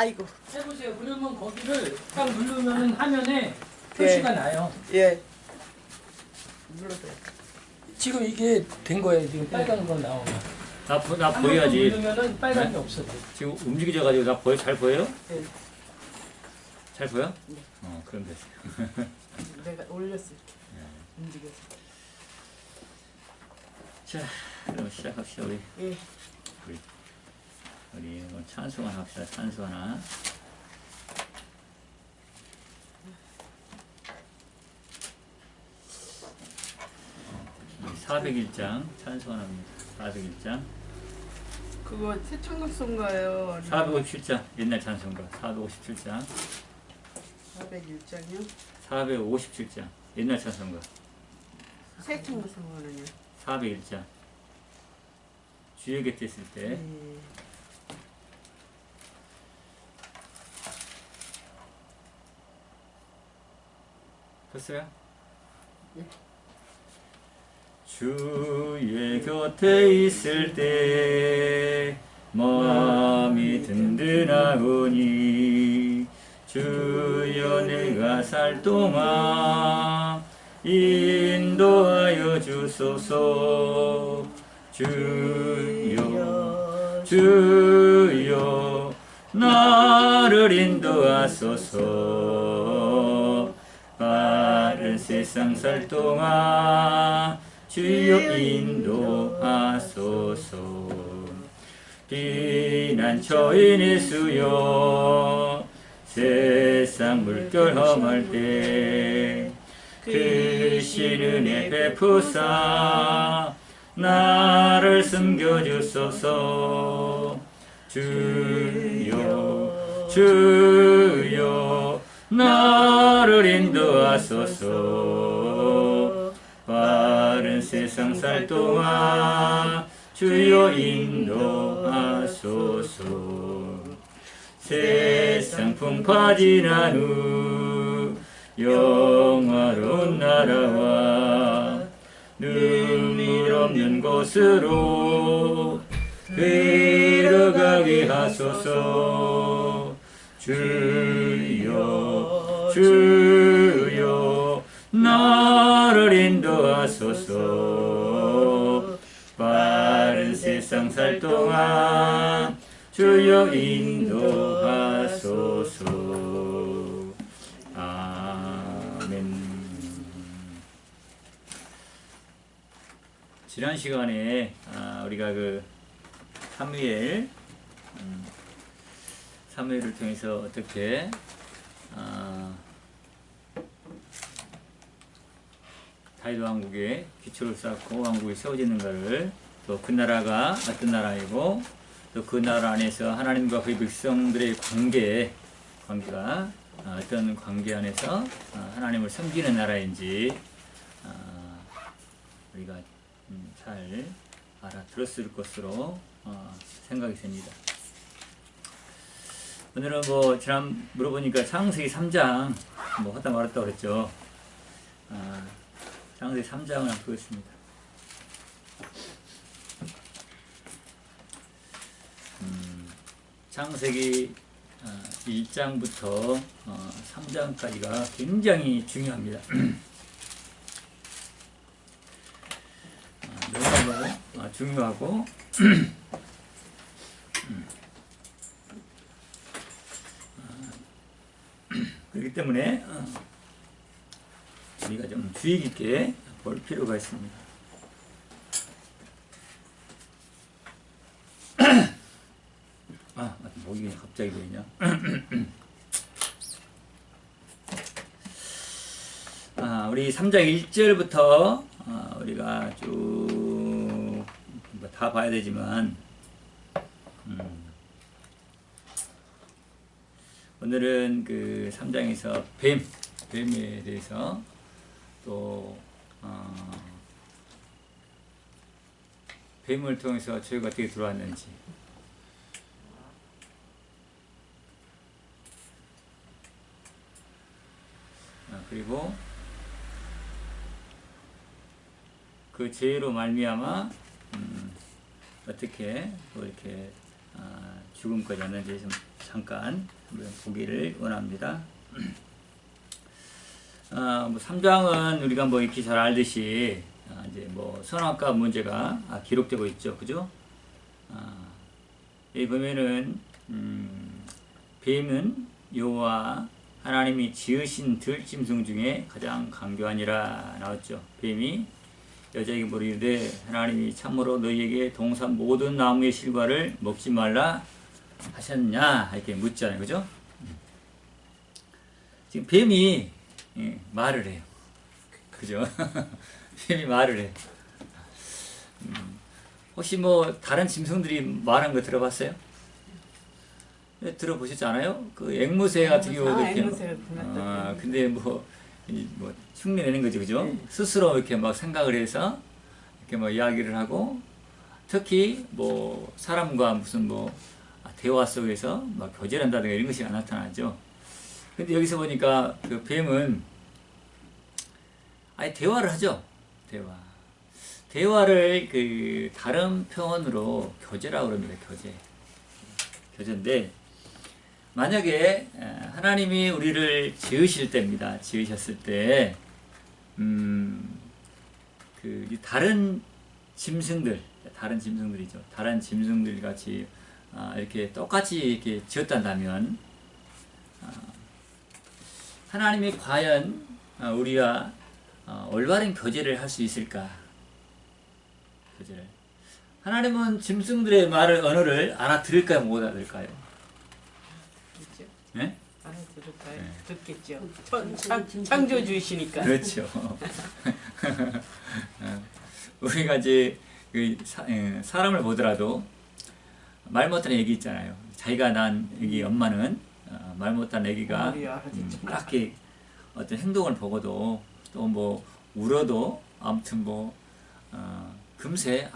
아이고. 해보세요. 그러면 거기를 딱 누르면 화면에 표시가 나요. 예. 눌러서. 지금 이게 된 거예요. 지금 빨간 거 나오면. 나 한 번 보여야지. 누르면은 빨간 게 네? 없어져. 지금 움직여져가지고 나 보여? 잘 보여요? 예. 잘 보여? 네. 그럼 됐어. 내가 올렸어 이렇게. 움직여서. 자, 그럼 시작합시다. 우리 예. 오늘 찬송 하나 합시다. 찬송 하나. 401장 찬송 하나입니다. 401장. 그거 새창극송가요? 457장 옛날 찬송가 457장 401장이요? 457장 옛날 찬송가 새창극송가는요? 401장 주의 곁에 있을 때 예. 됐어요? 예. 주의 곁에 있을 때 마음이 든든하오니 주여 내가 살 동안 인도하여 주소서. 주여 주여 나를 인도하소서. 바른 세상 살 동안 주여 인도하소서. 피난처인 예수여 세상 물결 험할 때 크신 은혜 베푸사 나를 숨겨주소서. 주여 주여 나를 인도하소서. 바른 세상 살 동안 주여 인도하소서. 세상 풍파 지난 후 영화로운 나라와 눈물 없는 곳으로 데려가게 하소서. 주여 주여 나를 인도하소서. 바른 세상 살 동안 주여 인도하소서. 아멘. 지난 시간에 우리가 그 사무엘을 통해서 어떻게 다윗 왕국의 기초를 쌓고 왕국이 세워지는가를, 또 그 나라가 어떤 나라이고 또 그 나라 안에서 하나님과 그의 백성들의 관계가 어떤 관계 안에서 하나님을 섬기는 나라인지 우리가 잘 알아들었을 것으로 생각이 됩니다. 오늘은 지난 물어보니까 창세기 3장 하다 말았다 그랬죠. 창세기 3장을 한번 보겠습니다. 창세기 1장부터 3장까지가 굉장히 중요합니다. 너무나도 중요하고 그렇기 때문에 우리가 좀 주의 깊게 볼 필요가 있습니다. 목이 갑자기 보이냐? 우리 3장 1절부터 우리가 쭉 다 봐야 되지만 오늘은 그 3장에서 뱀에 대해서 또 뱀을 통해서 죄가 어떻게 들어왔는지, 그리고 그 죄로 말미암아 어떻게 또 이렇게 죽음까지 왔는지 좀 잠깐 한번 보기를 원합니다. 뭐 3장은 우리가 뭐 이렇게 잘 알듯이 이제 뭐 선악과 문제가 기록되고 있죠, 그죠? 여기 보면은 뱀은 여호와 하나님이 지으신 들짐승 중에 가장 강교하니라 나왔죠. 뱀이 여자에게 물으되 하나님이 참으로 너희에게 동산 모든 나무의 실과를 먹지 말라 하셨냐 이렇게 묻잖아요, 그죠? 지금 뱀이 말을 해요, 그죠? 뱀이 말을 해. 혹시 뭐 다른 짐승들이 말한 거 들어봤어요? 들어보셨지 않아요? 그 앵무새 같은 경우도 이렇게 근데 뭐 흉내내는 거죠, 그죠? 네. 스스로 이렇게 막 생각을 해서 이렇게 뭐 이야기를 하고, 특히 뭐 사람과 무슨 뭐 대화 속에서 막 교제한다든가 이런 것이 나타나죠. 근데 여기서 보니까 그 뱀은 아예 대화를 하죠. 대화를 그 다른 표현으로 교제라고 그럽니다. 교제인데, 만약에 하나님이 우리를 지으실 때입니다. 지으셨을 때, 그 다른 짐승들이죠. 다른 짐승들 같이 이렇게 똑같이 이렇게 지었단다면, 하나님이 과연 우리와 올바른 교제를 할 수 있을까? 교제를. 하나님은 짐승들의 말을, 언어를 알아들을까요? 못 알아들을까요? 그렇죠. 네? 알아들을까요? 네. 듣겠죠. 창조주이시니까. 그렇죠. 우리가 이제 그 사람을 보더라도 말 못하는 애기 있잖아요. 자기가 난 애기 엄마는 말 못하는 애기가 딱 이렇게 어떤 행동을 보고도 또 뭐 울어도 아무튼 뭐 금세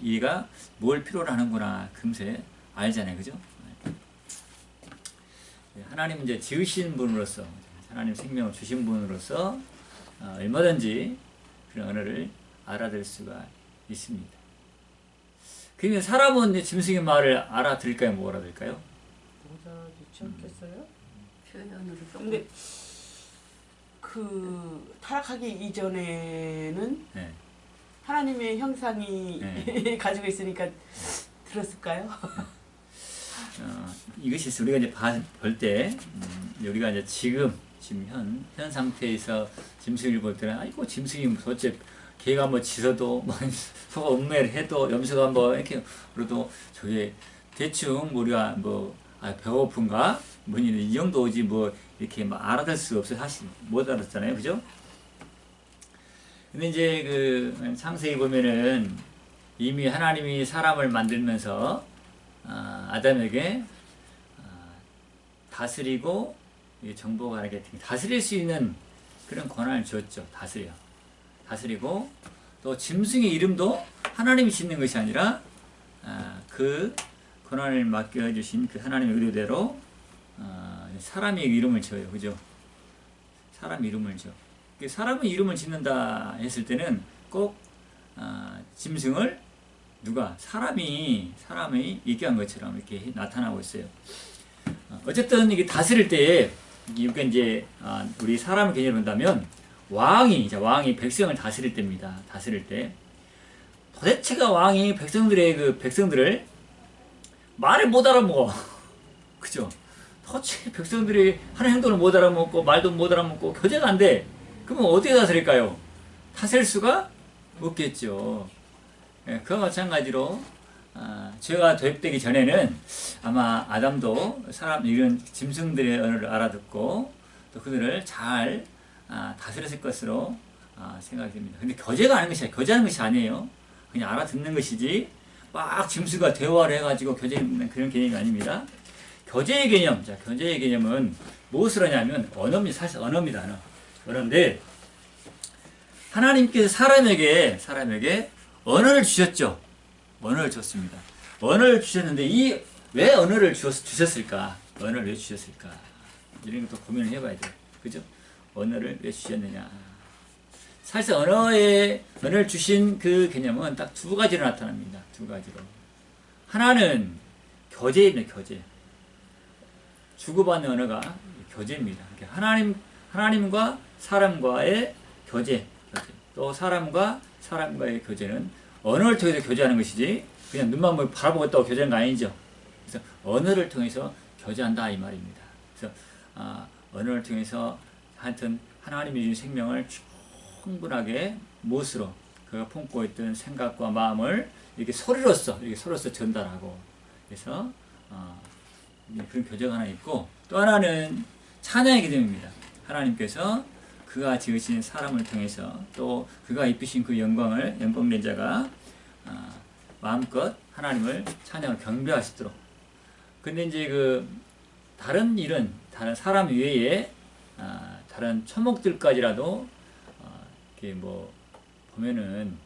얘가 뭘 필요로 하는구나 금세 알잖아요, 그죠? 하나님 이제 지으신 분으로서, 하나님 생명을 주신 분으로서 얼마든지 그런 언어를 알아들을 수가 있습니다. 그러면 사람은 이제 짐승의 말을 알아들을까요, 못 알아들을까요? 못 알아듣지 않겠어요? 표현으로 근데 그 타락하기 이전에는 네. 하나님의 형상이 네. 가지고 있으니까 들었을까요? 이것이 우리가 이제 볼 때, 우리가 이제 지금 현 상태에서 짐승을 볼 때는, 아이고, 짐승이 도대체 개가 뭐 짖어도, 뭐, 소가 음매를 해도, 염소가 뭐, 이렇게, 그래도 저게 대충 우리가 뭐, 배고픈가? 뭐니, 이 정도 오지, 뭐, 이렇게 막 알아들 수 없어요. 사실 못 알았잖아요. 그죠? 근데 이제 그 창세기 보면은 이미 하나님이 사람을 만들면서 아담에게 다스리고 정복하게 다스릴 수 있는 그런 권한을 줬죠. 다스리고 또 짐승의 이름도 하나님이 짓는 것이 아니라 그 권한을 맡겨주신 그 하나님의 의도대로 사람의 이름을 지어요. 그죠? 사람 이름을 지어. 사람의 이름을 짓는다 했을 때는 꼭 짐승을 누가 사람이 얘기한 것처럼 이렇게 나타나고 있어요. 어쨌든 이게 다스릴 때에 이게 이제 우리 사람을 개념으로 본다면 왕이 백성을 다스릴 때입니다. 다스릴 때 도대체가 왕이 백성들을 말을 못 알아먹어. 그죠? 도대체 백성들이 하는 행동을 못 알아먹고 말도 못 알아먹고 교제가 안 돼. 그러면 어떻게 다스릴까요? 다스릴 수가 없겠죠. 그와 마찬가지로 죄가 도입되기 전에는 아마 아담도 이런 짐승들의 언어를 알아듣고 또 그들을 잘 다스렸을 것으로 생각이 됩니다. 근데 교제하는 것이 아니에요. 그냥 알아듣는 것이지 막 짐승과 대화를 해가지고 교제하는 그런 개념이 아닙니다. 교제의 개념은 무엇을 하냐면 언어입니다. 사실 언어입니다. 그런데 하나님께서 사람에게 언어를 주셨죠. 언어를 줬습니다. 언어를 주셨는데 왜 언어를 주셨을까? 언어를 왜 주셨을까? 이런 것도 고민을 해봐야 돼요. 그죠? 언어를 왜 주셨느냐? 사실 언어를 주신 그 개념은 딱 두 가지로 나타납니다. 두 가지로. 하나는 교제입니다. 교제. 주고받는 언어가 교제입니다. 하나님과 사람과의 교제, 또 사람과 사람과의 교제는 언어를 통해서 교제하는 것이지 그냥 눈만 보고 바라보고 있다고 교제하는 거 아니죠. 그래서 언어를 통해서 교제한다 이 말입니다. 그래서 언어를 통해서 하여튼 하나님이 주신 생명을 충분하게 못으로 그가 품고 있던 생각과 마음을 이렇게 소리로서 전달하고 그래서 그런 교제가 하나 있고 또 하나는 찬양의 기도입니다. 하나님께서 그가 지으신 사람을 통해서 또 그가 입히신 그 영광된 자가 마음껏 하나님을 찬양을 경배하시도록. 근데 이제 그 다른 사람 외에 다른 초목들까지라도 이렇게 뭐 보면은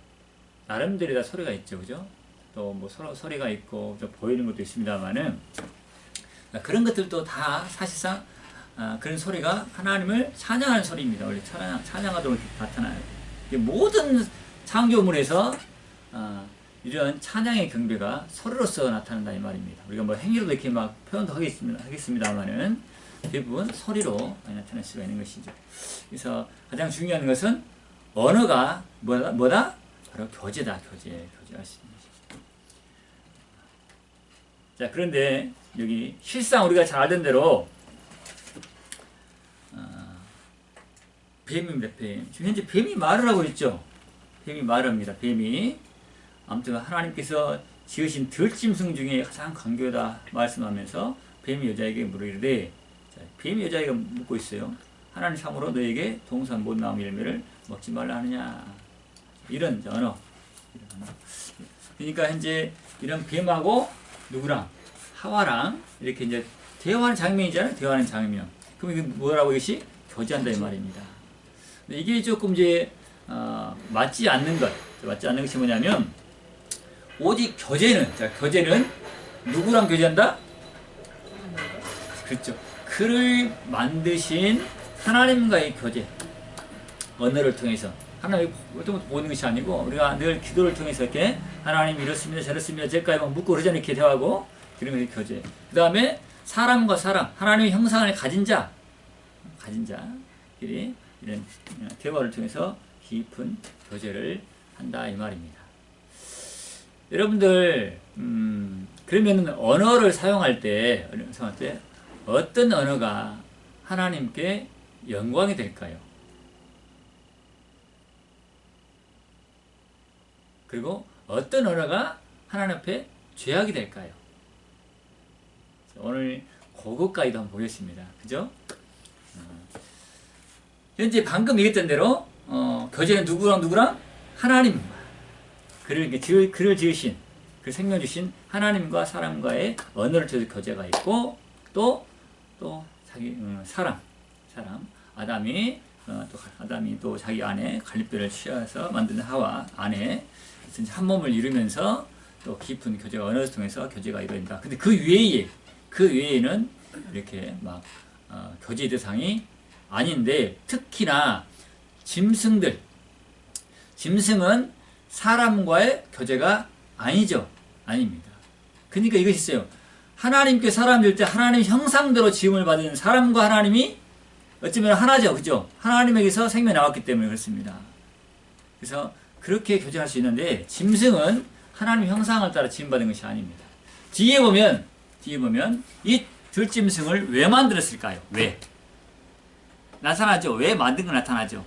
나름대로 다 소리가 있죠, 그죠? 또 뭐 서로 소리가 있고 좀 보이는 것도 있습니다만은 그런 것들도 다 사실상 그런 소리가 하나님을 찬양하는 소리입니다. 원래 찬양하도록 나타나요. 모든 창조물에서 이런 찬양의 경배가 소리로서 나타난다 이 말입니다. 우리가 뭐 행위로도 이렇게 막 표현도 하겠습니다만은 대부분 소리로 나타날 수가 있는 것이죠. 그래서 가장 중요한 것은 언어가 뭐다? 바로 교제다. 교제할 수 있는 것이죠. 자, 그런데 여기 실상 우리가 잘 알던 대로 뱀입니다. 뱀. 지금 현재 뱀이 말을 하고 있죠. 뱀이 말을 합니다. 뱀이 아무튼 하나님께서 지으신 들짐승 중에 가장 강교하다 말씀하면서 뱀이 여자에게 물으리되 뱀이 여자에게 묻고 있어요. 하나님 참으로 너에게 동산 못 나무 열매를 먹지 말라 하느냐. 이런 언어. 그러니까 현재 이런 뱀하고 누구랑 하와랑 이렇게 이제 대화하는 장면이잖아요. 대화하는 장면. 그럼 이게 뭐라고 이것이 교제한다 이 말입니다. 이게 조금 이제 맞지 않는 것이 뭐냐면 오직 교제는 누구랑 교제한다? 그렇죠. 그를 만드신 하나님과의 교제. 언어를 통해서 하나님이 보는 것이 아니고 우리가 늘 기도를 통해서 이렇게 하나님 이렇습니다 저렇습니다 제까지 막 묻고 그러잖아요. 이렇게 대화하고 그런 것이 교제. 그 다음에 사람과 사람 하나님의 형상을 가진 자끼리 이런 대화를 통해서 깊은 교제를 한다 이 말입니다. 여러분들 그러면 언어를 사용할 때 어떤 언어가 하나님께 영광이 될까요? 그리고 어떤 언어가 하나님 앞에 죄악이 될까요? 오늘 그것까지도 한번 보겠습니다. 그죠? 현재 방금 얘기했던 대로 교제는 누구랑? 하나님과 그를 지으신 그 생명 주신 하나님과 사람과의 언어를 통해서 교제가 있고 또 자기 사람 아담이 또 자기 아내 갈립뼈를 취해서 만든 하와 아내 한 몸을 이루면서 또 깊은 교제가 언어를 통해서 교제가 이루어진다. 근데 그 외에는 이렇게 막 교제 대상이 아닌데 특히나 짐승은 사람과의 교제가 아닙니다. 그러니까 이것이 있어요. 하나님께 사람 줄 때 하나님 형상대로 지음을 받은 사람과 하나님이 어쩌면 하나죠. 그죠? 하나님에게서 생명이 나왔기 때문에 그렇습니다. 그래서 그렇게 교제할 수 있는데 짐승은 하나님 형상을 따라 지음받은 것이 아닙니다. 뒤에 보면 이 들짐승을 왜 만들었을까요? 왜? 나타나죠. 왜 만든 거 나타나죠.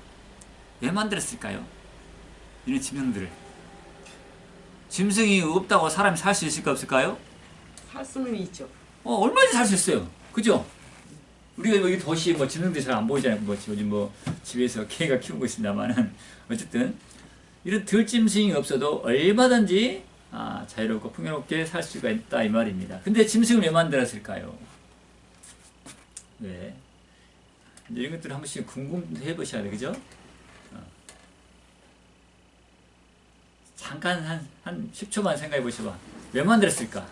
왜 만들었을까요? 이런 짐승들을. 짐승이 없다고 사람이 살 수 있을까 없을까요? 살 수는 있죠. 얼마든지 살 수 있어요. 그죠? 우리가 여기 도시에 짐승들이 잘 안 보이잖아요. 요즘 집에서 개가 키우고 있습니다만은 어쨌든 이런 들짐승이 없어도 얼마든지 자유롭고 풍요롭게 살 수가 있다 이 말입니다. 근데 짐승을 왜 만들었을까요? 왜? 이런 것들을 한 번씩 궁금해 보셔야 돼요. 그죠? 잠깐 한 10초만 생각해 보셔봐. 왜 만들었을까?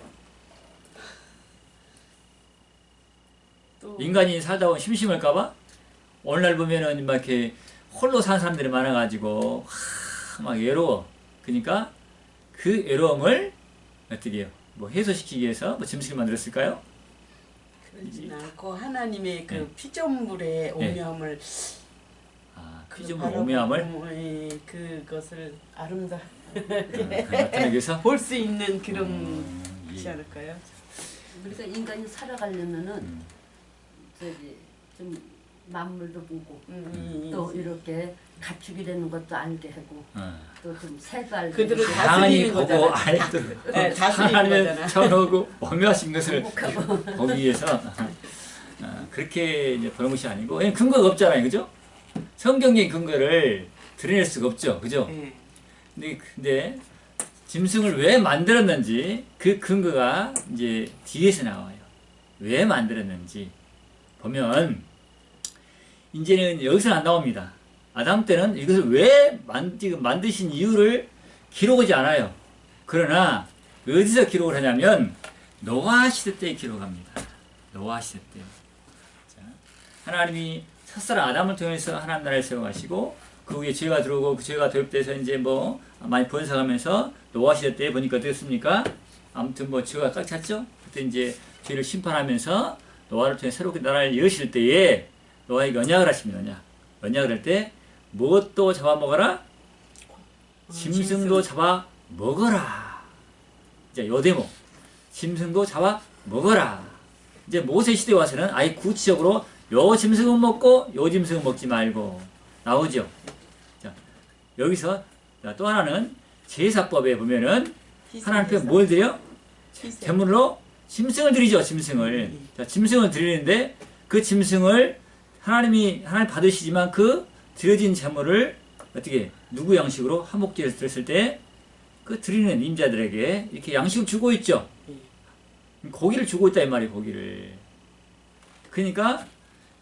인간이 살다 보면 심심할까봐? 오늘날 보면은 막 이렇게 홀로 사는 사람들이 많아가지고 막 외로워. 그러니까 그 외로움을 어떻게 해요? 뭐 해소시키기 위해서 뭐 짐승을 만들었을까요? 그러진 않고 하나님의 그 네. 피조물의 오묘함을 피조물 오묘함을 그것을 아름다 나타내기 위해서 볼 수 있는 그런 예. 있지 않을까요? 그러니까 인간이 살아가려면은 저기 좀 만물도 보고 또 이렇게 갖추게 되는 것도 알게 하고 또 좀 새도 알게 그들을 하고 다양히 다스리는 보고 거잖아. 알도록 네, 다스리는 하나님의 거잖아. 천하고 오묘하신 것을 보기 위해서 그렇게 이제 보는 것이 아니고 왜냐면 근거가 없잖아요, 그죠? 성경적인 근거를 드러낼 수가 없죠, 그죠? 네. 근데 짐승을 왜 만들었는지 그 근거가 이제 뒤에서 나와요. 왜 만들었는지 보면 이제는 여기서는 안 나옵니다. 아담 때는 이것을 왜 만드신 이유를 기록하지 않아요. 그러나 어디서 기록을 하냐면 노아 시대 때 기록합니다. 노아 시대 때. 자, 하나님이 첫사람 아담을 통해서 하나님 나라를 세워가시고 그 후에 죄가 들어오고 그 죄가 도입돼서 이제 뭐 많이 번성하면서 노아 시대 때 보니까 어떻습니까? 아무튼 뭐 죄가 꽉 찼죠. 그때 이제 죄를 심판하면서 노아를 통해 새롭게 나라를 이루실 때에 노아에게 언약을 하십니다. 언약을 할 때 무엇도 잡아먹어라? 짐승도 잡아먹어라. 이제 요 대목. 짐승도 잡아먹어라. 이제 모세 시대에 와서는 아예 구체적으로 요 짐승은 먹고 요 짐승은 먹지 말고 나오죠. 자, 여기서 또 하나는 제사법에 보면은 하나님께 뭘 드려? 제물로 짐승을 드리죠. 짐승을. 자, 짐승을 드리는데 그 짐승을 하나님 받으시지만 그 드려진 제물을 어떻게 누구 양식으로 화목제를 드렸을 때 그 드리는 임자들에게 이렇게 양식을 주고 있죠. 고기를 주고 있다 이 말이에요. 고기를. 그러니까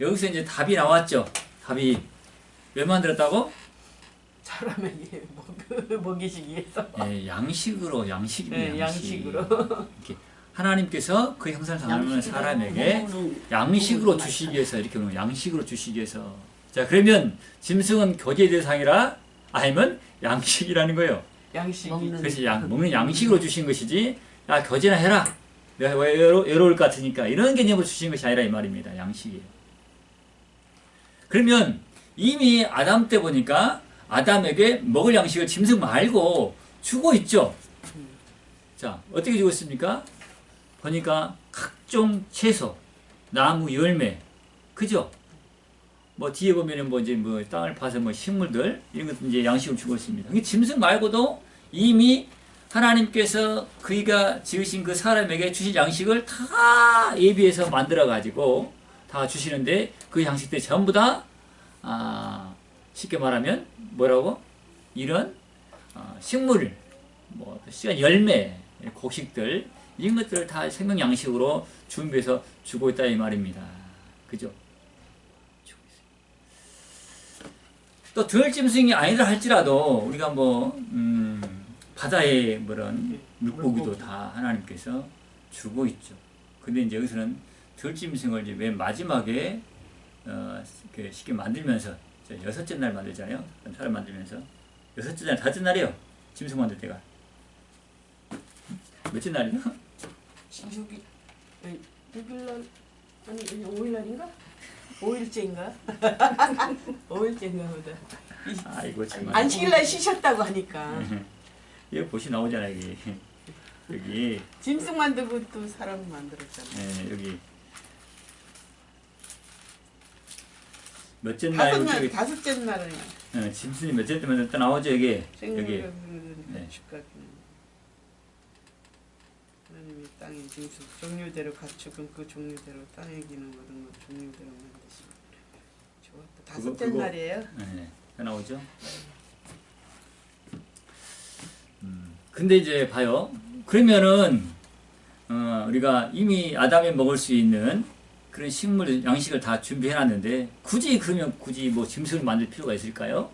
여기서 이제 답이 나왔죠. 답이 왜 만들었다고? 사람에게 먹이시기 위해서. 네, 양식으로 양식입니다. 네, 양식으로. 이렇게 하나님께서 그 형상을 닮은 사람에게 양식으로 주시기 위해서 이렇게 보면 양식으로 주시기 위해서. 자, 그러면 짐승은 교제 대상이라 아니면 양식이라는 거예요. 양식이. 그래서 먹는 양식으로 주신 것이지 야 교제나 해라. 내가 왜 외로울 것 같으니까 이런 개념으로 주신 것이 아니라 이 말입니다. 양식이에요. 그러면 이미 아담 때 보니까 아담에게 먹을 양식을 짐승 말고 주고 있죠. 자, 어떻게 주고 있습니까? 보니까 각종 채소, 나무 열매, 그죠? 뭐 뒤에 보면은 뭐 이제 뭐 땅을 파서 뭐 식물들 이런 것도 이제 양식을 주고 있습니다. 이 짐승 말고도 이미 하나님께서 그이가 지으신 그 사람에게 주실 양식을 다 예비해서 만들어 가지고 다 주시는데 그 양식들이 전부 다 쉽게 말하면 뭐라고? 이런 식물, 뭐 시간 열매, 곡식들 이런 것들을 다 생명 양식으로 준비해서 주고 있다 이 말입니다. 그죠? 또 들짐승이 아니라 할지라도 우리가 뭐 바다의 그런 물고기도 다 하나님께서 주고 있죠. 근데 이제 여기서는 들짐승을 이제 맨 마지막에 쉽게 만들면서 여섯째 날 만들잖아요. 사람 만들면서 여섯째 날, 다섯째 날이에요. 짐승 만들 때가 몇째 날이요? 6일날 아니 5일날인가? 5일째인가? 5일째인가 보다. 아이고 참. 안식일날 쉬셨다고 하니까. 여기 보시 나오잖아요. 여기 여기 짐승 만들고 또 사람 만들었잖아. 네, 여기 몇째 날 다섯째 날은 짐승이 몇째 때 만들었다 나오죠 여기 여기. 네. 하나님이 땅의 짐승 종류대로 갖추고 그 종류대로 땅에 기는 모든 것 종류대로 만드시고 좋았다. 다섯째 날이에요. 네, 나오죠. 근데 이제 봐요. 그러면은 우리가 이미 아담이 먹을 수 있는 그런 식물 양식을 다 준비해놨는데 굳이 뭐 짐승을 만들 필요가 있을까요?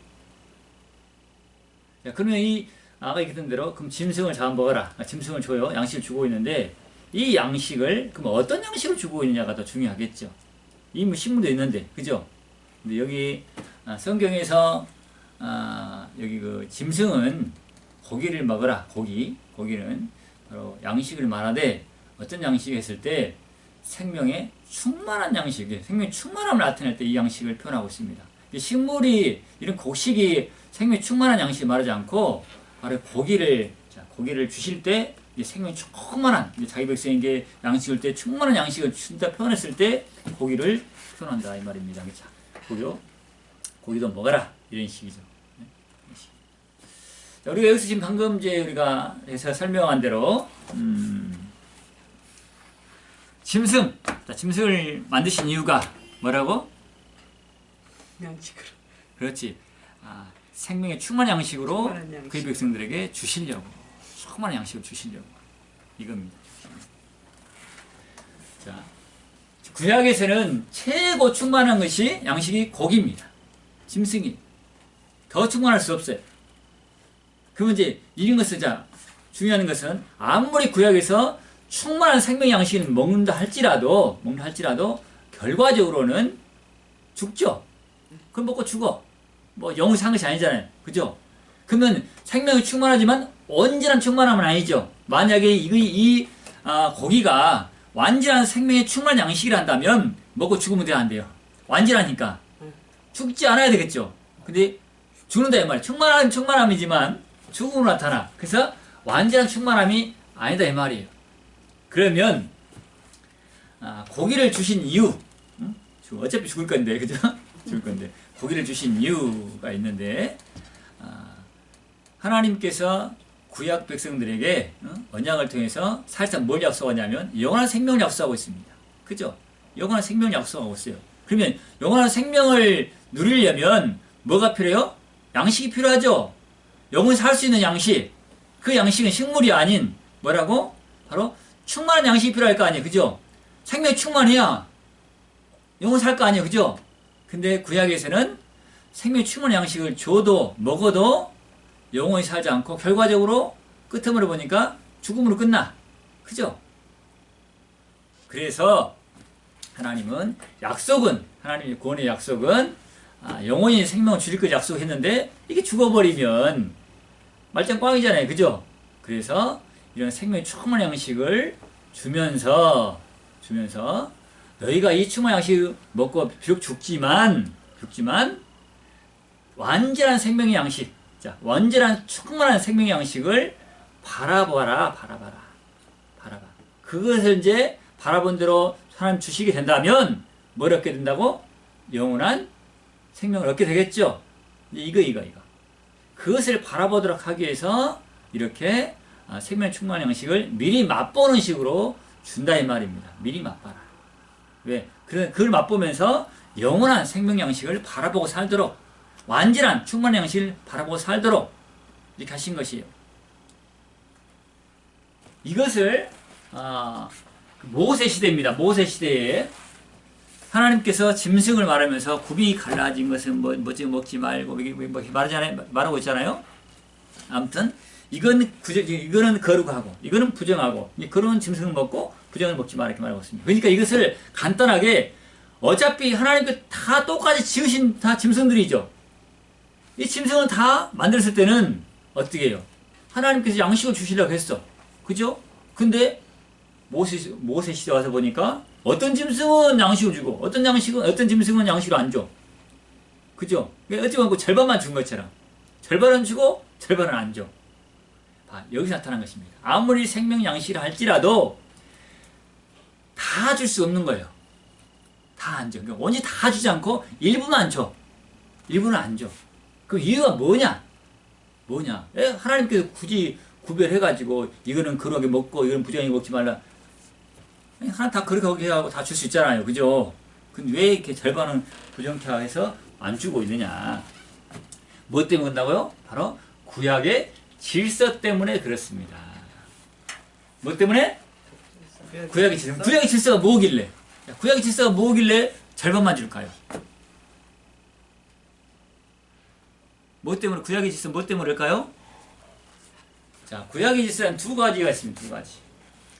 자, 그러면 아까 얘기했던 대로 그럼 짐승을 잡아 먹어라. 짐승을 줘요. 양식을 주고 있는데 이 양식을 그럼 어떤 양식으로 주고 있느냐가 더 중요하겠죠. 이미 식물도 있는데 그죠? 근데 여기 성경에서 여기 그 짐승은 고기를 먹어라. 고기는 바로 양식을 말하되 어떤 양식을 했을 때 생명의 충만한 양식, 생명의 충만함을 나타낼 때 이 양식을 표현하고 있습니다. 식물이 이런 곡식이 생명의 충만한 양식을 말하지 않고 바로 고기를 주실 때 생명이 충만한 자기 백성에게 양식을 때 충만한 양식을 준다 표현했을 때 고기를 표현한다 이 말입니다. 자, 고기도 먹어라 이런 식이죠. 자, 우리가 여기서 지금 방금 우리가 해서 설명한 대로 짐승, 짐승을 만드신 이유가 뭐라고? 양식으로. 그렇지. 생명의 충만한 양식으로 충만한 양식. 그의 백성들에게 주시려고. 충만한 양식을 주시려고. 이겁니다. 자, 구약에서는 최고 충만한 것이 양식이 고기입니다. 짐승이. 더 충만할 수 없어요. 그러면 이런 것은 중요한 것은 아무리 구약에서 충만한 생명 양식을 먹는다 할지라도 결과적으로는 죽죠. 그럼 먹고 죽어. 뭐 영원히 산 것이 아니잖아요. 그죠? 그러면 생명이 충만하지만 온전한 충만함은 아니죠. 만약에 이 고기가 완전한 생명의 충만한 양식을 한다면 먹고 죽으면 안 돼요. 완전하니까. 죽지 않아야 되겠죠. 근데 죽는다 이 말이에요. 충만함이지만 죽음으로 나타나. 그래서 완전한 충만함이 아니다 이 말이에요. 그러면 고기를 주신 이유, 어차피 죽을 건데, 그죠? 죽을 건데 고기를 주신 이유가 있는데 하나님께서 구약 백성들에게 언약을 통해서 사실상 뭘 약속하냐면 영원한 생명을 약속하고 있습니다. 그죠? 영원한 생명을 약속하고 있어요. 그러면 영원한 생명을 누리려면 뭐가 필요해요? 양식이 필요하죠. 영원히 살 수 있는 양식. 그 양식은 식물이 아닌 뭐라고? 바로 충만한 양식이 필요할 거 아니에요. 그죠? 생명이 충만해야 영원히 살 거 아니에요. 그죠? 근데 구약에서는 생명이 충만한 양식을 줘도 먹어도 영원히 살지 않고 결과적으로 끝으로 보니까 죽음으로 끝나. 그죠? 그래서 하나님의 구원의 약속은 영원히 생명을 주실 것 약속했는데 이게 죽어버리면 말짱 꽝이잖아요. 그죠? 그래서 이런 생명의 충만한 양식을 주면서 너희가 이 충만한 양식을 먹고 비록 죽지만 완전한 생명의 양식, 완전한 충만한 생명의 양식을 바라봐. 그것을 이제 바라본 대로 하나님 주시게 된다면 뭘 얻게 된다고? 영원한 생명을 얻게 되겠죠. 이거. 그것을 바라보도록 하기 위해서 이렇게 생명 충만한 양식을 미리 맛보는 식으로 준다 이 말입니다. 미리 맛봐라. 왜? 그걸 맛보면서 영원한 생명 양식을 바라보고 살도록 완전한 충만한 양식을 바라보고 살도록 이렇게 하신 것이에요. 이것을 모세 시대입니다. 모세 시대에 하나님께서 짐승을 말하면서 굽이 갈라진 것은 지금 먹지 말고 말하고 있잖아요. 아무튼 이거는 거룩하고 이거는 부정하고 거룩한 짐승을 먹고 부정을 먹지 말라 이렇게 말하고 있습니다. 그러니까 이것을 간단하게 어차피 하나님께 다 똑같이 지으신 다 짐승들이죠. 이 짐승을 다 만들었을 때는 어떻게 해요? 하나님께서 양식을 주시려고 했어. 그죠? 근데 모세 시대 와서 보니까 어떤 짐승은 양식을 주고 어떤 짐승은 양식을 안 줘. 그죠? 어찌 보면 절반만 준 것처럼 절반은 주고 절반은 안 줘. 여기서 나타난 것입니다. 아무리 생명 양식을 할지라도 다 줄 수 없는 거예요. 다 안 줘. 그러니까 온전히 다 주지 않고 일부만 줘. 일부는 안 줘. 그 이유가 뭐냐? 하나님께서 굳이 구별해가지고 이거는 거룩하게 먹고 이거는 부정하게 먹지 말라. 하나 다 그렇게 하고 다 줄 수 있잖아요. 그죠? 근데 왜 이렇게 절반은 부정케 해서 안 주고 있느냐? 뭐 때문에 그런다고요? 바로 구약의 질서 때문에 그렇습니다. 뭐 때문에? 구약의 질서. 구약의 질서가 뭐길래? 구약의 질서가 뭐길래 절반만 줄까요? 뭐 때문에 구약의 질서 뭐 때문일까요? 자, 구약의 질서는 두 가지가 있습니다. 두 가지.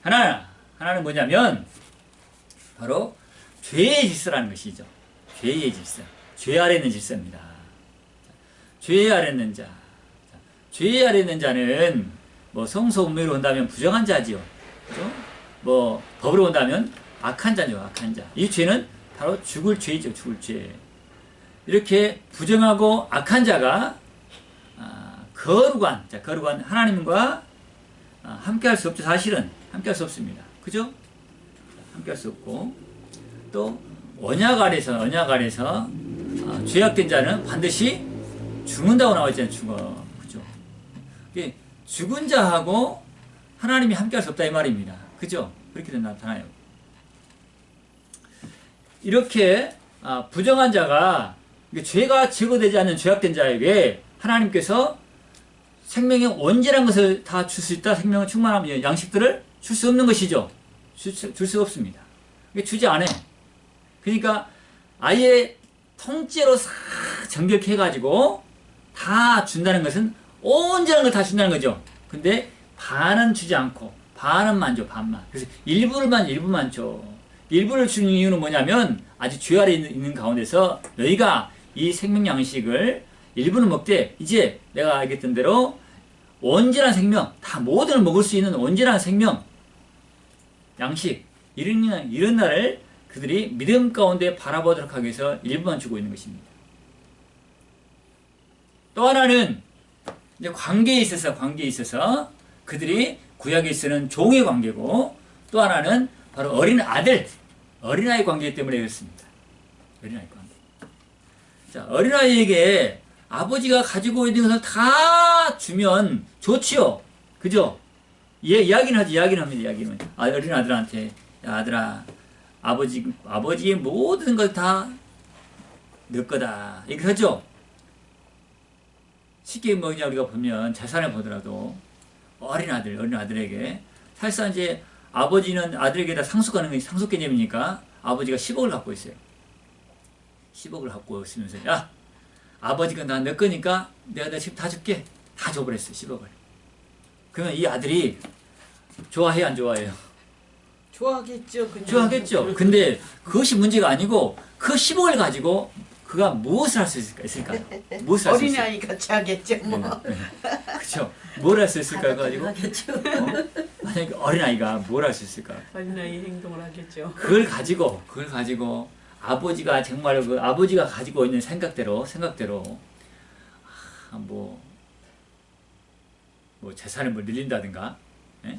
하나는 뭐냐면 바로 죄의 질서라는 것이죠. 죄의 질서. 죄 아래 있는 질서입니다. 죄 아래 있는 자. 죄 아래 있는 자는 뭐 성소문매로 본다면 부정한 자지요. 그죠? 뭐 법으로 본다면 악한 자죠. 악한 자. 이 죄는 바로 죽을 죄이죠. 죽을 죄. 이렇게 부정하고 악한 자가 거룩한 하나님과 함께할 수 없죠. 사실은 함께할 수 없습니다. 그죠? 함께할 수 없고 또 언약 아래서 죄악된 자는 반드시 죽는다고 나와 있잖아요. 죽어. 그죠? 죽은 자하고 하나님이 함께할 수 없다 이 말입니다. 그죠? 그렇게 나타나요. 이렇게 부정한 자가 죄가 제거되지 않는 죄악된 자에게 하나님께서 생명의 온전한 것을 다 줄 수 있다. 생명의 충만한 양식들을 줄 수 없는 것이죠. 줄 수 없습니다. 주지 않아요. 그러니까 아예 통째로 싹 정결케 해가지고 다 준다는 것은 온전한 걸 다 준다는 거죠. 근데 반은 주지 않고 반은만 줘. 반만. 그래서 일부만 줘. 일부를 주는 이유는 뭐냐면 아직 죄 아래 있는 가운데서 너희가 이 생명 양식을 일부는 먹되 이제 내가 알겠던 대로 온전한 생명, 다 모든 걸 먹을 수 있는 온전한 생명 양식 이런 날을 그들이 믿음 가운데 바라보도록 하기 위해서 일부만 주고 있는 것입니다. 또 하나는 이제 관계에 있어서 그들이 구약에 쓰는 종의 관계고 또 하나는 바로 어린아이 관계 때문에 그렇습니다. 어린아이 관계. 자, 어린아이에게 아버지가 가지고 있는 것을 다 주면 좋지요. 그죠? 이야기는 합니다. 어린 아들한테, 야, 아들아, 아버지의 모든 걸 다 너 거다. 이렇게 하죠? 쉽게 뭐냐, 우리가 보면, 재산을 보더라도, 어린 아들에게, 사실상 이제 아버지는 아들에게다 상속 개념이니까 아버지가 10억을 갖고 있어요. 10억을 갖고 있으면서, 야, 아버지가 나 너 거니까 내가 너 집 다 줄게. 다 줘버렸어요, 10억을. 그러면 이 아들이 좋아해요, 안 좋아해요? 좋아하겠죠. 그냥. 좋아하겠죠. 근데 그것이 문제가 아니고 그 10억을 가지고 그가 무엇을 할 수 있을까? 무엇을 할 수 있을까? 어린아이 같이 하겠죠. 뭐. 그렇죠. 뭘 할 수 있을까? 가지고 만약에 어린아이가 뭘 할 수 있을까? 어린아이 행동을 하겠죠. 그걸 가지고 아버지가 정말 아버지가 가지고 있는 생각대로 뭐 재산을 늘린다든가, 예?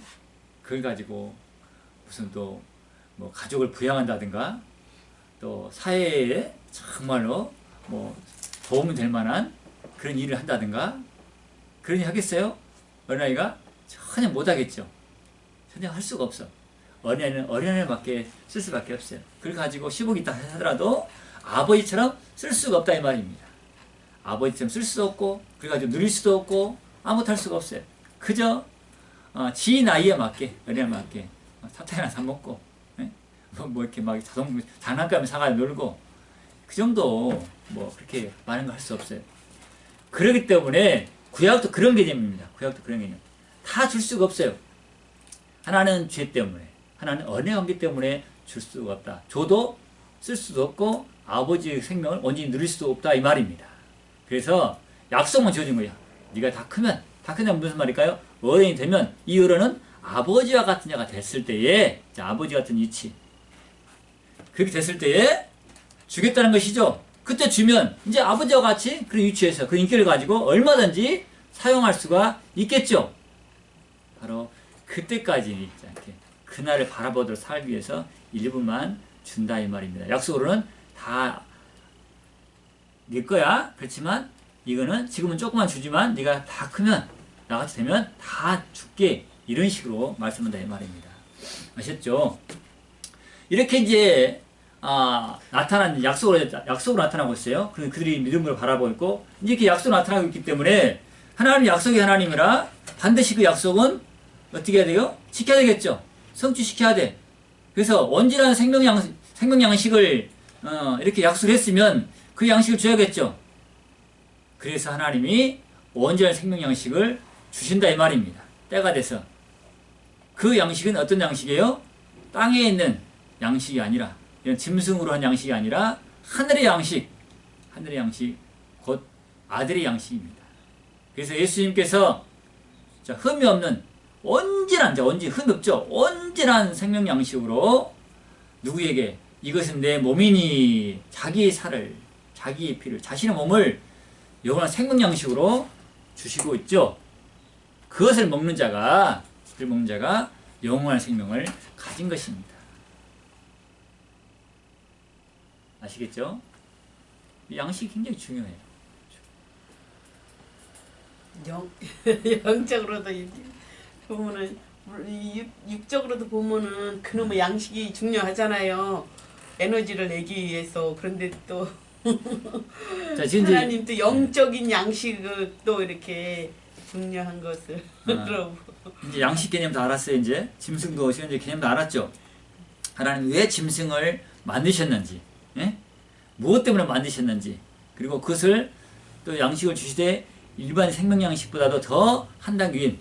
그걸 가지고 무슨 또 뭐 가족을 부양한다든가, 또 사회에 정말로 뭐 도움이 될 만한 그런 일을 한다든가, 그런 일 하겠어요? 어린아이가 전혀 못하겠죠. 전혀 할 수가 없어. 어린아이밖에 쓸 수밖에 없어요. 그걸 가지고 10억 있다 하더라도 아버지처럼 쓸 수가 없다 이 말입니다. 아버지처럼 쓸 수도 없고, 그걸 가지고 누릴 수도 없고, 아무것도 할 수가 없어요. 그저 지 나이에 맞게, 어린아이에 맞게 사탕이나 사 먹고, 예? 뭐 이렇게 막 장난감을 사가지고 놀고, 그 정도 뭐 그렇게 많은 거 할 수 없어요. 그렇기 때문에 구약도 그런 개념입니다. 다 줄 수가 없어요. 하나는 죄 때문에, 하나는 언약 관계 때문에 줄 수가 없다. 줘도 쓸 수도 없고 아버지의 생명을 온전히 누릴 수도 없다 이 말입니다. 그래서 약속만 지어준 거야. 네가 다 크면 무슨 말일까요? 어른이 되면 이 어른은 아버지와 같은 자가 됐을 때에, 자, 아버지 같은 위치, 그렇게 됐을 때에 주겠다는 것이죠. 그때 주면 이제 아버지와 같이 그런 위치에서 그 인격을 가지고 얼마든지 사용할 수가 있겠죠. 바로 그때까지 있지 않게 그날을 바라보도록 살기 위해서 일부만 준다 이 말입니다. 약속으로는 다 네 거야. 그렇지만 이거는 지금은 조금만 주지만 네가 다 크면 나같이 되면 다 줄게. 이런 식으로 말씀한다 이 말입니다. 아셨죠? 이렇게 이제 나타난 약속으로 나타나고 있어요. 그들이 믿음으로 바라보고 있고, 이렇게 약속으로 나타나고 있기 때문에 하나님 약속이 하나님이라 반드시 그 약속은 어떻게 해야 돼요? 지켜야 되겠죠. 성취시켜야 돼. 그래서 온전한 생명 양식을 이렇게 약속을 했으면 그 양식을 줘야겠죠. 그래서 하나님이 온전한 생명 양식을 주신다 이 말입니다. 때가 돼서. 그 양식은 어떤 양식이에요? 땅에 있는 양식이 아니라, 이런 짐승으로 한 양식이 아니라 하늘의 양식, 곧 아들의 양식입니다. 그래서 예수님께서 자, 흠이 없는 온전한, 자, 흠이 없죠. 온전한 생명 양식으로 누구에게 이것은 내 몸이니 자기의 살을, 자기의 피를, 자신의 몸을 영원한 생명 양식으로 주시고 있죠. 그것을 먹는 자가 영원한 생명을 가진 것입니다. 아시겠죠? 이 양식이 굉장히 중요해요. 영적으로도 보면은 육적으로도 보면은 그놈의 양식이 중요하잖아요. 에너지를 내기 위해서. 그런데 또 자, 지금 하나님 또 영적인 양식을 또 이렇게 중요한 것을 이제 양식 개념도 알았어요. 이제 짐승도 이제 개념도 알았죠. 하나님 왜 짐승을 만드셨는지, 예? 무엇 때문에 만드셨는지, 그리고 그것을 또 양식을 주시되 일반 생명 양식보다도 더 한 단계 위인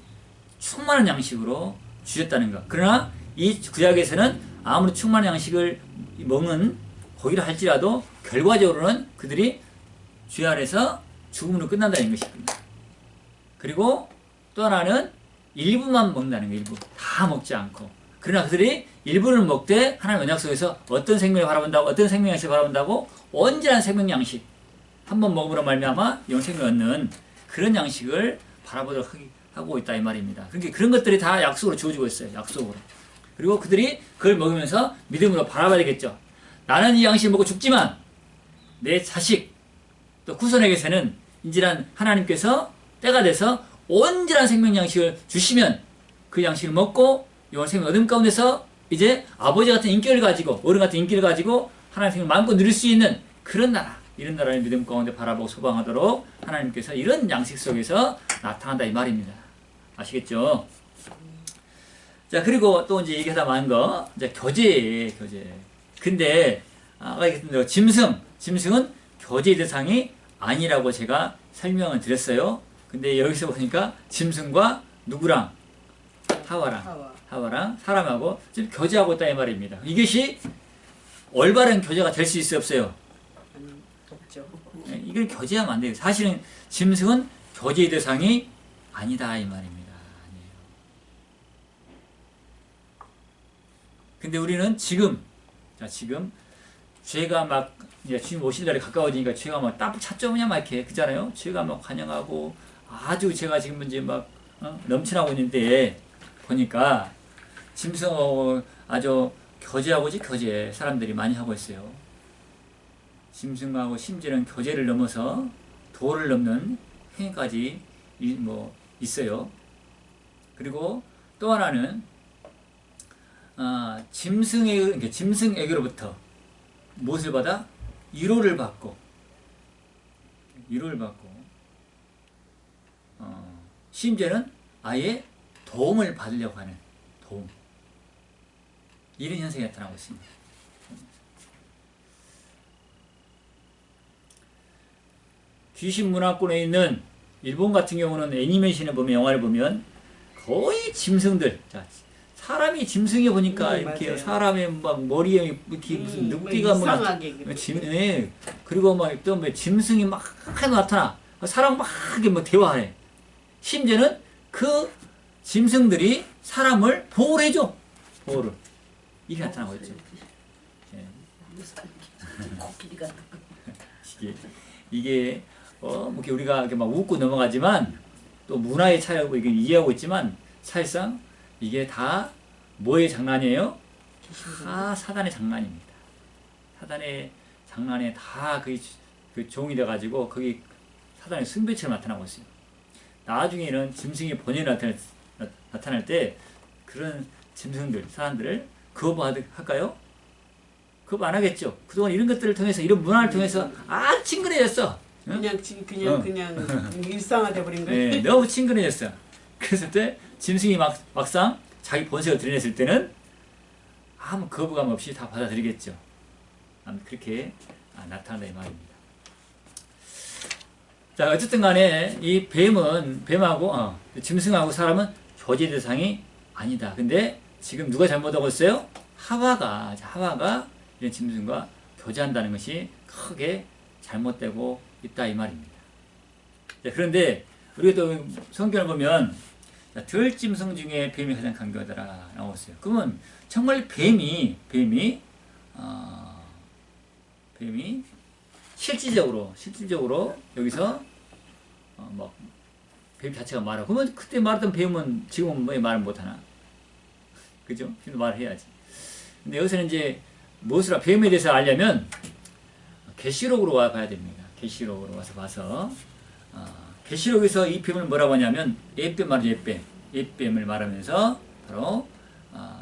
충만한 양식으로 주셨다는 것. 그러나 이 구약에서는 아무리 충만한 양식을 먹는 거기를 할지라도 결과적으로는 그들이 죄 아래서 죽음으로 끝난다는 것입니다. 그리고 또 하나는 일부만 먹는다는 거. 일부 다 먹지 않고. 그러나 그들이 일부를 먹되 하나님의 언약 속에서 어떤 생명을 바라본다고, 어떤 생명 양식을 바라본다고, 온전한 생명 양식, 한번 먹음으로 말미암아 영생 생명을 얻는 그런 양식을 바라보도록 하고 있다 이 말입니다. 그러니까 그런 것들이 다 약속으로 주어지고 있어요. 약속으로. 그리고 그들이 그걸 먹으면서 믿음으로 바라봐야 되겠죠. 나는 이 양식을 먹고 죽지만 내 자식 또 후손에게서는 인질한 하나님께서 때가 돼서 온전한 생명 양식을 주시면 그 양식을 먹고 영원한 생명을 얻음 가운데서 이제 아버지 같은 인격을 가지고 어른 같은 인기를 가지고 하나님의 생명을 마음껏 누릴 수 있는 그런 나라, 이런 나라를 믿음 가운데 바라보고 소망하도록 하나님께서 이런 양식 속에서 나타난다 이 말입니다. 아시겠죠? 자, 그리고 또 이제 얘기하다 만 거, 이제 교제예요, 교제. 근데 아까 얘기했던 짐승은 교제 대상이 아니라고 제가 설명을 드렸어요. 근데 여기서 보니까 짐승과 누구랑? 하와랑 사람하고 지금 교제하고 있다 이 말입니다. 이것이 올바른 교제가 될 수 있어요, 없어요? 없죠. 이걸 교제하면 안 돼요. 사실은 짐승은 교제의 대상이 아니다 이 말입니다. 아니에요. 근데 우리는 지금 죄가 막 이제 주님 오실 날이 가까워지니까 죄가 막 딱 찼죠 그냥 막 이렇게 그잖아요. 죄가 막 관영하고 아주 제가 지금 이제 막 넘쳐나고 있는데 보니까 짐승하고 아주 교제하고지 교제 사람들이 많이 하고 있어요. 짐승하고 심지어는 교제를 넘어서 도를 넘는 행위까지 뭐 있어요. 그리고 또 하나는 짐승에게로부터 무엇을 받아? 위로를 받고 심지어는 아예 도움을 받으려고 하는 도움, 이런 현상이 나타나고 있습니다. 귀신 문화권에 있는 일본 같은 경우는 애니메이션을 보면, 영화를 보면 거의 짐승들, 자, 사람이 짐승이 보니까 이렇게 맞아요. 사람의 막 머리에 이렇게 무슨 늑대가 뭐 그리고 막 또 뭐 짐승이 막 나타나 사람 막 뭐 대화해. 심지어는 그 짐승들이 사람을 보호를 해줘. 보호를. 이게 나타나고 있죠. 이게 뭐 이렇게 우리가 이렇게 막 웃고 넘어가지만 또 문화의 차이하고 이게 이해하고 있지만 사실상 이게 다 뭐의 장난이에요? 다 사단의 장난입니다. 사단의 장난에 다 그 종이 돼가지고 거기 사단의 숭배처럼 나타나고 있어요. 나중에는 짐승이 본연이 나타날 때 그런 짐승들, 사람들을 거부할까요? 거부 안 하겠죠. 그동안 이런 것들을 통해서, 이런 문화를 통해서 아주 친근해졌어. 응? 그냥 일상화돼 버린 거예요. 네, 너무 친근해졌어. 그랬을 때 짐승이 막상 자기 본색을 드러냈을 때는 아무 거부감 없이 다 받아들이겠죠. 아무튼 그렇게 나타난다 이 말입니다. 자, 어쨌든 간에 이 뱀하고 짐승하고 사람은 교제 대상이 아니다. 근데 지금 누가 잘못하고 있어요? 하와가 이런 짐승과 교제한다는 것이 크게 잘못되고 있다 이 말입니다. 자, 그런데 우리가 또 성경을 보면 자, 들짐승 중에 뱀이 가장 강교하더라 나왔어요. 그러면 정말 뱀이 실질적으로 여기서 뭐 뱀 자체가 말하고 그러면 그때 말했던 뱀은 지금은 왜 말을 못하나? 그죠? 지금도 말을 해야지. 근데 여기서는 이제 무엇을 뱀에 대해서 알려면 계시록으로 와 봐야 됩니다. 계시록으로 와서 봐서 계시록에서 이 뱀을 뭐라고 하냐면 옛뱀 말이죠. 옛뱀을 말하면서 바로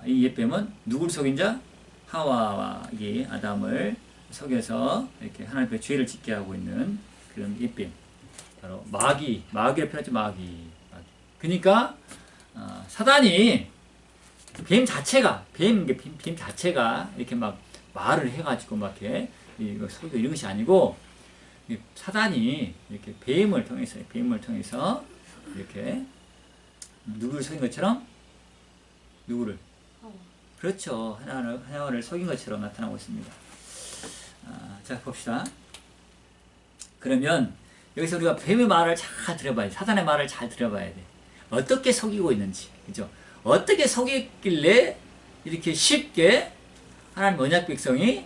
이 옛뱀은 누굴 속인 자? 하와와 이 아담을 속여서 이렇게 하나님의 죄를 짓게 하고 있는 그런 옛뱀. 바로 마귀를 표현하죠. 마귀. 그러니까 사단이 뱀 자체가 이렇게 막 말을 해가지고 막 이렇게 이거 속이고 이런 것이 아니고 사단이 이렇게 뱀을 통해서 이렇게 누구를 속인 것처럼 누구를 그렇죠. 하나를 속인 것처럼 나타나고 있습니다. 자 봅시다. 그러면 여기서 우리가 뱀의 말을 잘 들어봐야 돼. 사단의 말을 잘 들어봐야 돼. 어떻게 속이고 있는지, 그죠? 어떻게 속였길래 이렇게 쉽게 하나님 언약 백성이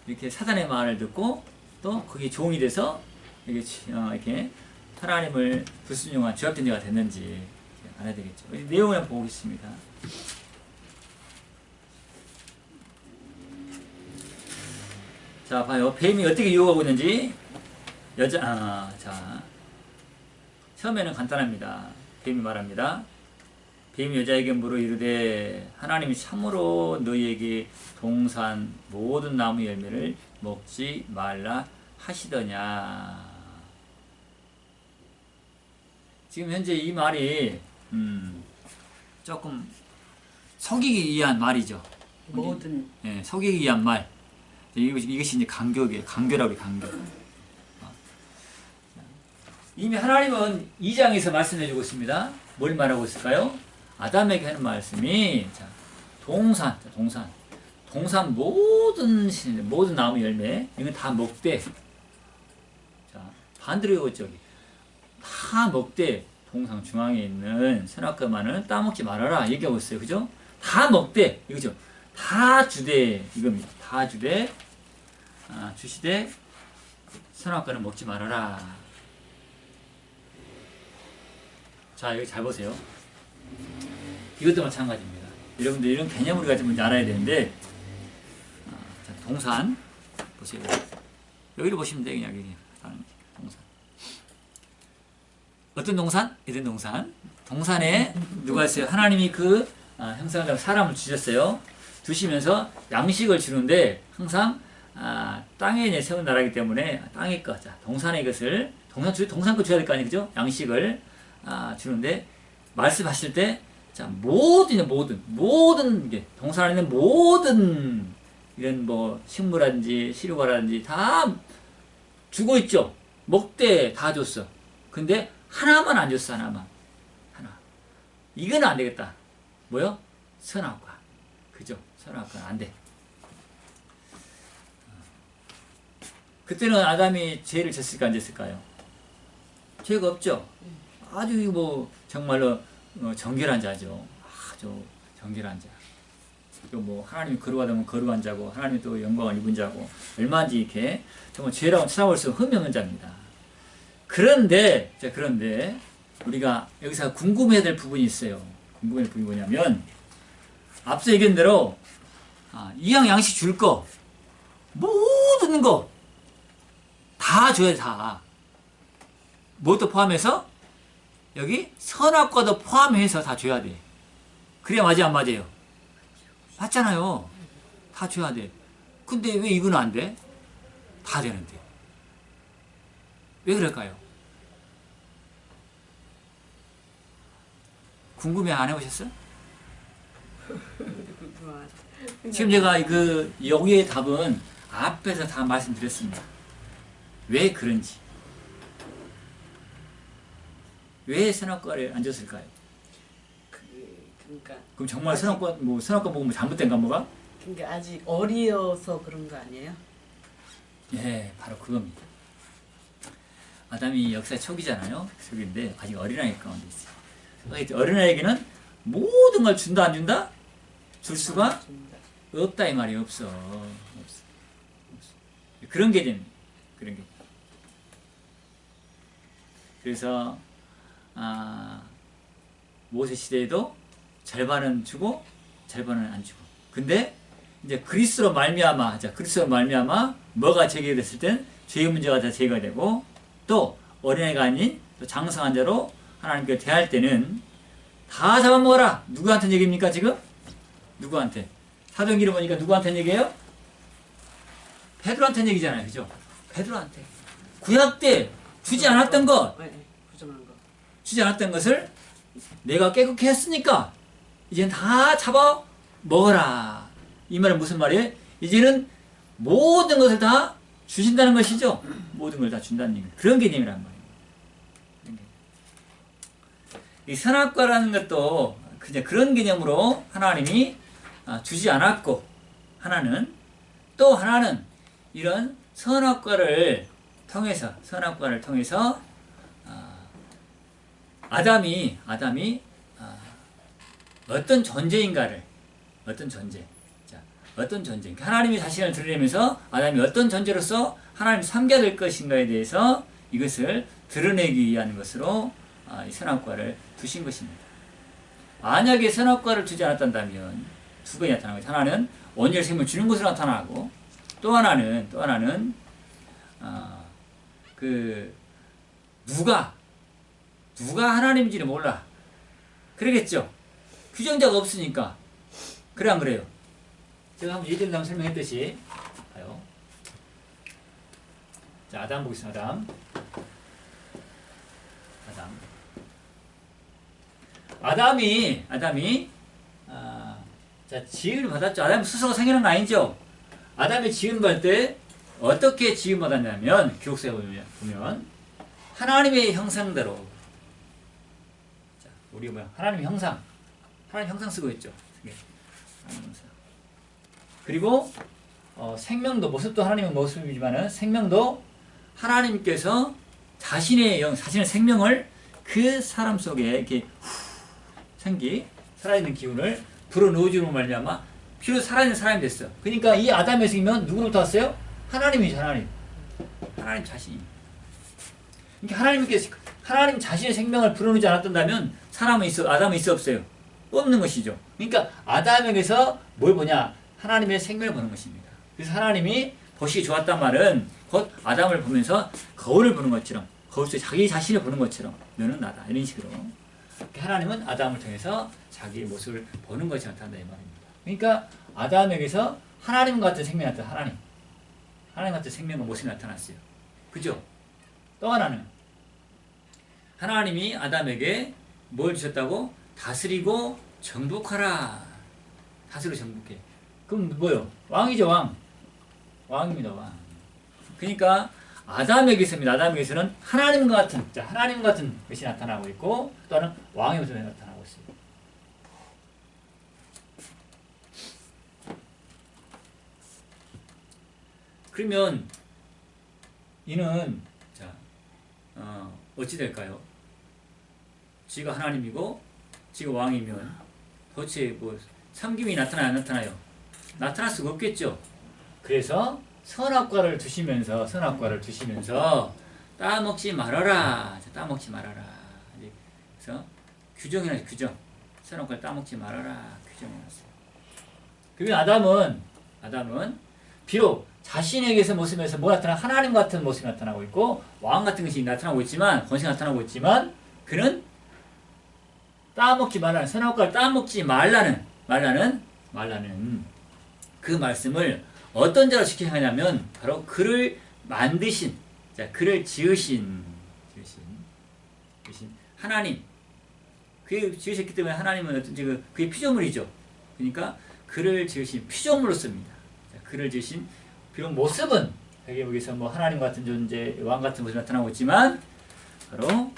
이렇게 사단의 말을 듣고 또 거기에 종이 돼서 이렇게 하나님을 불순종한 죄악된 자가 됐는지 알아야 되겠죠. 내용을 한번 보겠습니다. 자, 봐요. 뱀이 어떻게 유혹하고 있는지. 자, 처음에는 간단합니다. 뱀이 말합니다. 뱀이 여자에게 물어 이르되 하나님이 참으로 너희에게 동산 모든 나무 열매를 먹지 말라 하시더냐. 지금 현재 이 말이 조금 속이기 위한 말이죠. 모든 속이기 위한 말. 이것이 이제 간교라고 해요. 간교. 이미 하나님은 2장에서 말씀해주고 있습니다. 뭘 말하고 있을까요? 아담에게 하는 말씀이 동산 모든 나무 열매 이건 다 먹되 반대로 이거죠. 다 먹되 동상 중앙에 있는 선악과만은 따먹지 말아라 얘기하고 있어요. 그죠? 다 먹되 이거죠. 다 주되 이겁니다. 다 주되 주시되 선악과는 먹지 말아라. 자, 여기 잘 보세요. 이것도 마찬가지입니다. 여러분들 이런 개념을 우리가 좀 알아야 되는데, 자, 동산 보세요. 여기를 보시면 돼요. 그냥 동산. 어떤 동산? 이런 동산. 동산에 누가 있어요? 하나님이 그 형상대로 사람을 주셨어요. 주시면서 양식을 주는데 항상 땅에 세운 나라이기 때문에 땅의 것, 동산의 것을 동산 거 줘야 될 거 아니에요, 그죠? 양식을 주는데 말씀하실 때 모든 게 동산 안에 있는 모든 이런 뭐 식물이라든지 시료가라든지 다 주고 있죠. 먹되 다 줬어. 근데 하나만 안 줬어. 하나. 이거는 안 되겠다. 뭐요? 선악과. 그죠? 선악과는 안 돼. 그때는 아담이 죄를 졌을까 안 졌을까요? 죄가 없죠. 아주 뭐 정말로 정결한 자죠. 아주 정결한 자. 또 뭐 하나님이 거룩하다면 거룩한 자고 하나님이 또 영광을 입은 자고 얼마든지 이렇게 정말 죄라고 찾아볼 수 없는 자입니다. 그런데 우리가 여기서 궁금해야 될 부분이 있어요. 궁금해야 될 부분이 뭐냐면 앞서 얘기한 대로 이왕 양식 줄 거 모든 거 다 줘야 돼. 다. 뭐도 포함해서 여기 선악과도 포함해서 다 줘야 돼. 그래야 맞아 안 맞아요? 맞잖아요. 다 줘야 돼. 근데 왜 이건 안 돼? 다 되는데. 왜 그럴까요? 궁금해 안 해보셨어요? 지금 제가 여기의 답은 앞에서 다 말씀드렸습니다. 왜 그런지. 왜 선악과를 안 줬을까요? 그러니까 그럼 정말 선악과 먹으면 잘못된가 뭐가? 그러니까 아직 어리어서 그런 거 아니에요? 예, 바로 그겁니다. 아담이 역사 초기잖아요. 초기인데 아직 어린아이 가운데 있어요. 어린아이에게는 모든 걸 준다 안 준다? 줄 수가 없다 이 말이 없어. 그런 개념. 그런 게. 그래서 모세 시대에도 절반은 주고 절반은 안 주고. 근데 이제 그리스도로 말미암아, 뭐가 제기됐을 땐 죄의 문제가 다 제기가 되고, 또 어린아이가 아닌 또 장성한 자로 하나님께 대할 때는 다 잡아먹어라. 누구한테 얘기입니까 지금? 누구한테? 사도행전을 보니까 누구한테 얘기해요? 베드로한테 얘기잖아요, 그죠? 베드로한테. 구약 때 주지 않았던 것, 주지 않았던 것을 내가 깨끗게 했으니까 이제는 다 잡아 먹어라. 이 말은 무슨 말이에요? 이제는 모든 것을 다 주신다는 것이죠. 모든 걸 다 준다는 얘기. 그런 개념이란 말이에요. 이 선악과라는 것도 그냥 그런 개념으로 하나님이 주지 않았고, 또 하나는 이런 선악과를 통해서 아담이 어떤 존재인가를, 어떤 존재, 하나님이 자신을 드러내면서 아담이 어떤 존재로서 하나님을 섬겨야 될 것인가에 대해서 이것을 드러내기 위한 것으로 이 선악과를 두신 것입니다. 만약에 선악과를 주지 않았다면 두 가지 나타나는 거죠. 하나는 온전히 생명을 주는 것으로 나타나고, 또 하나는 누가 하나님인지를 몰라. 그러겠죠. 규정자가 없으니까. 그래 안 그래요? 제가 한번 예전에 한번 설명했듯이 봐요. 자, 아담 보겠습니다. 아담이 자, 지음을 받았죠. 아담이 스스로 생기는 거 아니죠? 아담이 지음 받을 때 어떻게 지음 받았냐면, 기록서에 보면 하나님의 형상대로. 자, 우리 하나님의 형상 쓰고 있죠. 하나님 형상. 그리고 생명도, 모습도 하나님의 모습이지만은 생명도 하나님께서 자신의 생명을 그 사람 속에 이렇게 살아있는 기운을 불어넣어주는 말미암아 비로소 살아있는 사람이 됐어. 그러니까 이 아담의 생명은 누구로부터 왔어요? 하나님 자신이. 그러니까 하나님 자신의 생명을 불어넣지 않았다면 아담은 있어 없어요? 없는 것이죠. 그러니까 아담에게서 뭘 보냐? 하나님의 생명을 보는 것입니다. 그래서 하나님이 보시기 좋았단 말은 곧 아담을 보면서 거울을 보는 것처럼, 거울 속에 자기 자신을 보는 것처럼 너는 나다, 이런 식으로 하나님은 아담을 통해서 자기의 모습을 보는 것이 나타난다 이 말입니다. 그러니까 아담에게서 하나님 같은 생명이 나타났다. 하나님 같은 생명과 모습이 나타났어요. 그죠? 또 하나는 하나님이 아담에게 뭘 주셨다고? 다스리고 정복하라. 다스리고 정복해. 그럼 뭐요? 왕이죠, 왕입니다, 왕. 그러니까 아담에게서는 하나님 같은 것이 나타나고 있고, 또는 왕의 모습이 나타나고 있습니다. 그러면 이는 어찌 될까요? 지가 하나님이고 지가 왕이면 도대체 섬김이 나타나요, 안 나타나요? 나타날 수가 없겠죠. 그래서 선악과를 두시면서 따먹지 말아라. 그래서 규정이나 규정. 선악과를 따먹지 말아라. 규정해놨어요. 그러면 아담은 비록 자신에게서 모습에서 뭐 나타나? 하나님 같은 모습이 나타나고 있고, 왕 같은 것이 나타나고 있지만, 권세가 나타나고 있지만, 그는 따먹지 말라는, 선악과를 따먹지 말라는 그 말씀을 어떤 자로 지켜야 하냐면, 바로 그를 만드신, 그를 지으신 하나님. 그게 지으셨기 때문에 하나님은 그게 피조물이죠. 그러니까 그를 지으신 피조물로서입니다. 그를 지으신, 비록 모습은 여기서 하나님 같은 존재, 왕 같은 모습이 나타나고 있지만, 바로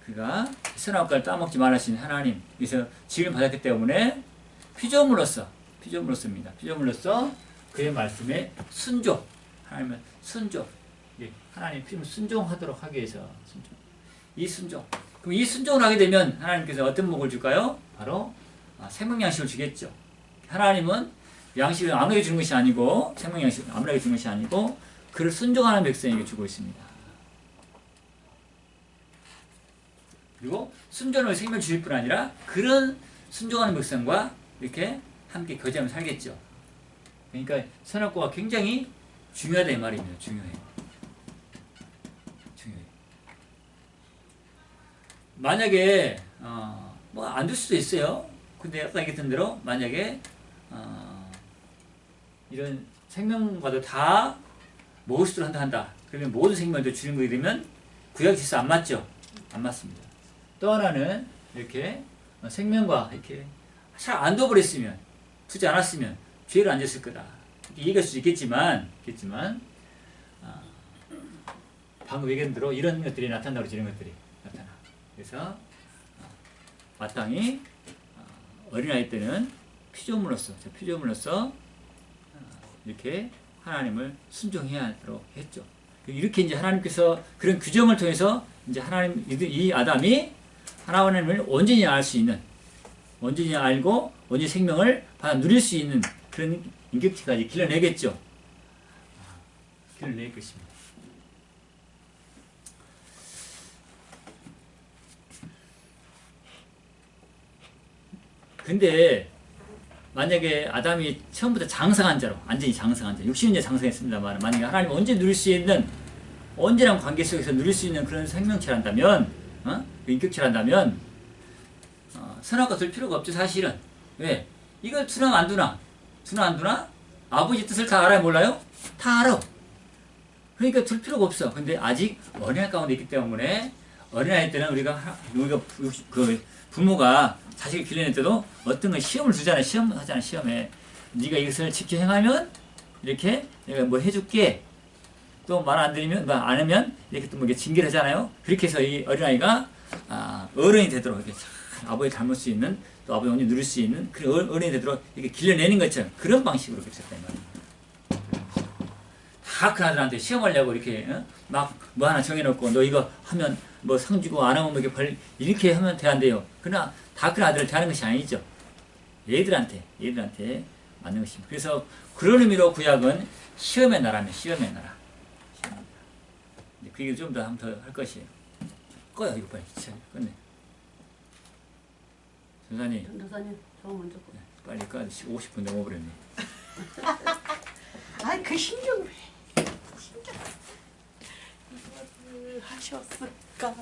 그가 선악과를 따먹지 말라신 하나님, 그래서 지음을 받았기 때문에 피조물로서입니다. 피조물로서 그의 말씀에 순종, 하나님의 순종, 하나님의 피조물 순종하도록 하기 위해서 이 순종, 그럼 이 순종을 하게 되면 하나님께서 어떤 복을 줄까요? 바로 생명 양식을 주겠죠. 하나님은 양식을 아무에게 주는 것이 아니고 생명 양식을 아무에게 주는 것이 아니고 그를 순종하는 백성에게 주고 있습니다. 그리고 순종을 생명을 주실 뿐 아니라 그런 순종하는 백성과 이렇게 함께 교제하며 살겠죠. 그러니까 선악과가 굉장히 중요하다 이 말입니다. 중요해. 만약에 뭐 안 될 수도 있어요. 근데 아까 얘기했던 대로 만약에 이런 생명과도 다 먹을 수 있도록 한다. 그러면 모든 생명도 주는 거게 되면 구약 질서 안 맞죠? 안 맞습니다. 또 하나는 이렇게 생명과 이렇게 잘 안 둬버렸으면 두지 않았으면 죄를 안 졌을 거다. 이해할 수 있겠지만 방금 얘기한 대로 이런 것들이 나타난다고 그러죠. 이런 것들이 나타나. 그래서 마땅히 어린아이 때는 피조물로서 이렇게 하나님을 순종해야 하도록 했죠. 이렇게 이제 하나님께서 그런 규정을 통해서 이제 하나님 이 아담이 하나님을 온전히 알 수 있는, 온전히 알고 온전히 생명을 받아 누릴 수 있는 그런 인격체까지 길러내겠죠. 길러낼 것입니다. 근데 만약에 아담이 처음부터 장성한 자로 완전히 장성한 자 60년 장성했습니다만 만약에 하나님 언제 누릴 수 있는 온전한 관계 속에서 누릴 수 있는 그런 생명체란다면 인격체란다면 선악과 둘 필요가 없죠. 사실은. 왜? 이걸 두나 안 두나? 두나 안 두나? 아버지 뜻을 다 알아요? 몰라요? 다 알아. 그러니까 둘 필요가 없어. 근데 아직 어린아이 가운데 있기 때문에 어린아이 때는 우리가 그 부모가 자식을 길러낼 때도 어떤 건 시험을 주잖아요. 시험에. 네가 이것을 지켜 행하면 이렇게 내가 뭐 해줄게. 또 말 안 들으면, 말 안 하면 이렇게 또 뭐 징계를 하잖아요. 그렇게 해서 이 어린아이가 어른이 되도록 이렇게 아버지 닮을 수 있는 또 아버지 온전히 누릴 수 있는 그런 어른이 되도록 이렇게 길러내는 것처럼 그런 방식으로 그렇게 했단 말이에요. 다 큰 아들한테 시험하려고 이렇게 막 뭐 하나 정해놓고 너 이거 하면 뭐 상 주고 안 하면 뭐 이렇게 하면 대한대요. 그러나 다 큰 아들을 대하는 것이 아니죠. 얘들한테 맞는 것입니다. 그래서 그런 의미로 구약은 시험의 나라면 시험의 나라. 그 얘기 좀 더 한 번 더 할 것이에요. 꺼요 이거 빨리 끝내. 전사님. 저 먼저. 빨리 꺼. 50분 넘어버렸네. 아이 그 신경 왜 신경 하셨을까?